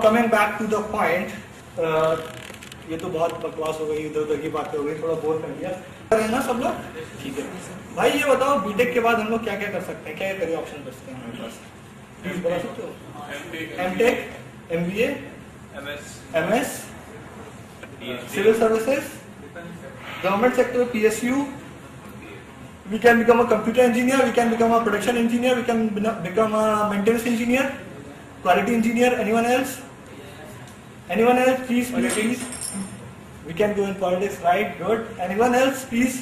Coming back to the point, ये तो बहुत बकवास हो गई, इधर उधर की बातें हो गई, थोड़ा बोर कर दिया है ना सब लोग। ठीक है भाई, ये बताओ बीटेक के बाद हम लोग क्या क्या कर सकते हैं, क्या क्या करियर ऑप्शन बचते हैं हमारे पास, प्लीज बता सकते हो? MTech, MBA, MS, civil services, government sector, PSU, we can become a computer engineer, we can become a production engineer, we can become a maintenance engineer, quality engineer. Anyone else? Anyone else? Please, please, please. We can go in politics, right? Good. Anyone else? Please.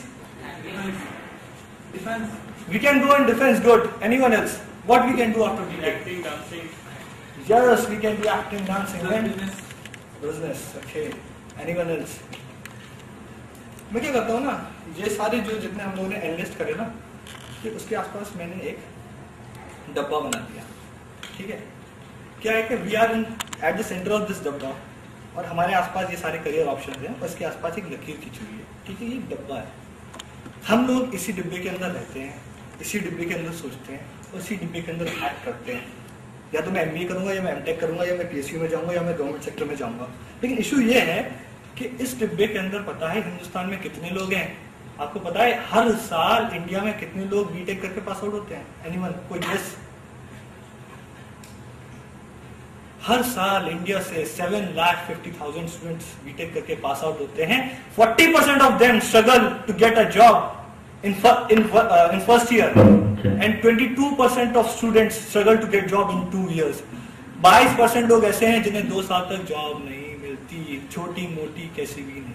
Defense. We can go in defense. Good. Anyone else? What we can do after BTech? Acting, dancing. Yes, we can do acting, dancing, and Business. business. Okay. Anyone else? मैं क्या करता हूँ ना, ये सारे जो जितने हम लोगों ने एनलिस्ट करे ना, कि उसके आसपास मैंने एक डब्बा बना दिया। ठीक है, क्या है कि we are in at the centre of this डब्बा, और हमारे आसपास ये सारे करियर ऑप्शन हैं, और इसके आसपास एक लकीर खींची हुई है। ठीक है, ये डब्बा है, हम लोग इसी डिब्बे के अंदर रहते हैं, इसी डिब्बे के अंदर सोचते हैं, उसी डिब्बे के अंदर एक्ट करते हैं। या तो मैं एमबीए करूंगा, या मैं एमटेक करूंगा, या मैं पीएसयू में जाऊंगा, या मैं गवर्नमेंट सेक्टर में जाऊंगा। लेकिन इशू ये है कि इस डिब्बे के अंदर पता है हिंदुस्तान में कितने लोग हैं? आपको पता है हर साल इंडिया में कितने लोग बीटेक करके पास आउट होते हैं? एनीवन, कोई गेस? हर साल इंडिया से 7,50,000 स्टूडेंट्स बीटेक करके पास आउट होते हैं। 40% of them struggle to get a job in first year, and 22% of students struggle to get job in 2 years। 22% लोग ऐसे हैं जिन्हें 2 साल तक जॉब नहीं मिलती, छोटी मोटी कैसी भी नहीं।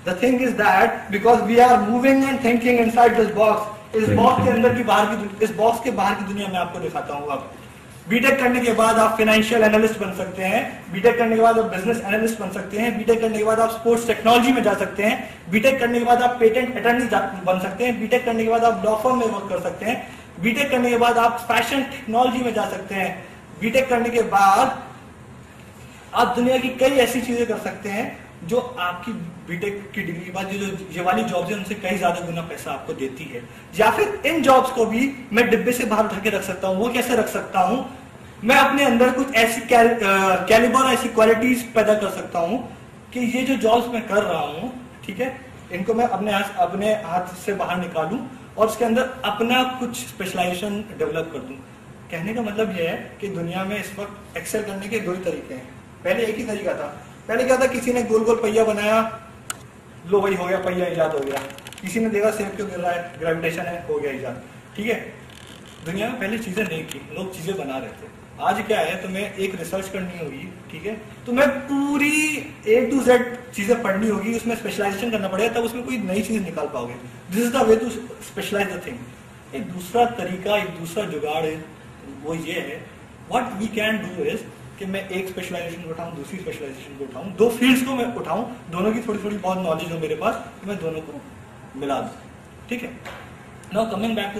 The thing is that because we are moving and thinking inside this box, इस बॉक्स के अंदर की इस बॉक्स के बाहर की दुनिया में आपको दिखाता हूँ। अब बीटेक करने के बाद आप फाइनेंशियल एनालिस्ट बन सकते हैं, बीटेक करने के बाद आप बिजनेस एनालिस्ट बन सकते हैं, बीटेक करने के बाद आप स्पोर्ट्स टेक्नोलॉजी में जा सकते हैं, बीटेक करने के बाद आप पेटेंट अटॉर्नी बन सकते हैं, बीटेक करने के बाद आप लॉ फर्म में वर्क कर सकते हैं, बीटेक करने के बाद आप फैशन टेक्नोलॉजी में जा सकते हैं, बीटेक करने के बाद आप दुनिया की कई ऐसी चीजें कर सकते हैं जो आपकी बीटेक की डिग्री के बाद जो ये वाली जॉब्स है उनसे कई ज्यादा गुना पैसा आपको देती है। या फिर इन जॉब्स को भी मैं डिब्बे से बाहर उठा के रख सकता हूँ। वो कैसे रख सकता हूँ? मैं अपने अंदर कुछ ऐसी कैलिबर, ऐसी क्वालिटीज पैदा कर सकता हूँ कि ये जो जॉब्स मैं कर रहा हूँ, ठीक है, इनको मैं अपने हाथ से बाहर निकालूं और उसके अंदर अपना कुछ स्पेशलाइजेशन डेवलप कर दूं। कहने का मतलब ये है कि दुनिया में इस वक्त एक्सेल करने के 2 ही तरीके हैं। पहले एक ही तरीका था, पहले क्या था, किसी ने गोल गोल पहिया बनाया, लो वही हो गया, पहिया इजाद हो गया। किसी ने देखा सेब क्यों गिर रहा है, ग्रेविटेशन है, हो गया इजाद। ठीक है, दुनिया में पहले चीजें नहीं थी, लोग चीजें बना रहे थे। आज क्या है, तुम्हें एक रिसर्च करनी होगी, ठीक है, तुम्हें पूरी A to Z चीजें पढ़नी होगी, उसमें स्पेशलाइजेशन करना पड़ेगा, तब उसमें कोई नई चीज निकाल पाओगे। This is the way to specialise the thing. एक दूसरा तरीका, एक दूसरा जुगाड़ है, वो ये है, what we can do is कि मैं एक स्पेशलाइजेशन को उठाऊं, दूसरी स्पेशलाइजेशन को उठाऊं, 2 फील्ड्स को मैं उठाऊं, दोनों की थोड़ी थोड़ी बहुत नॉलेज हो मेरे पास, तो मैं दोनों को मिला दूं। ठीक है, नाउ कमिंग बैक टू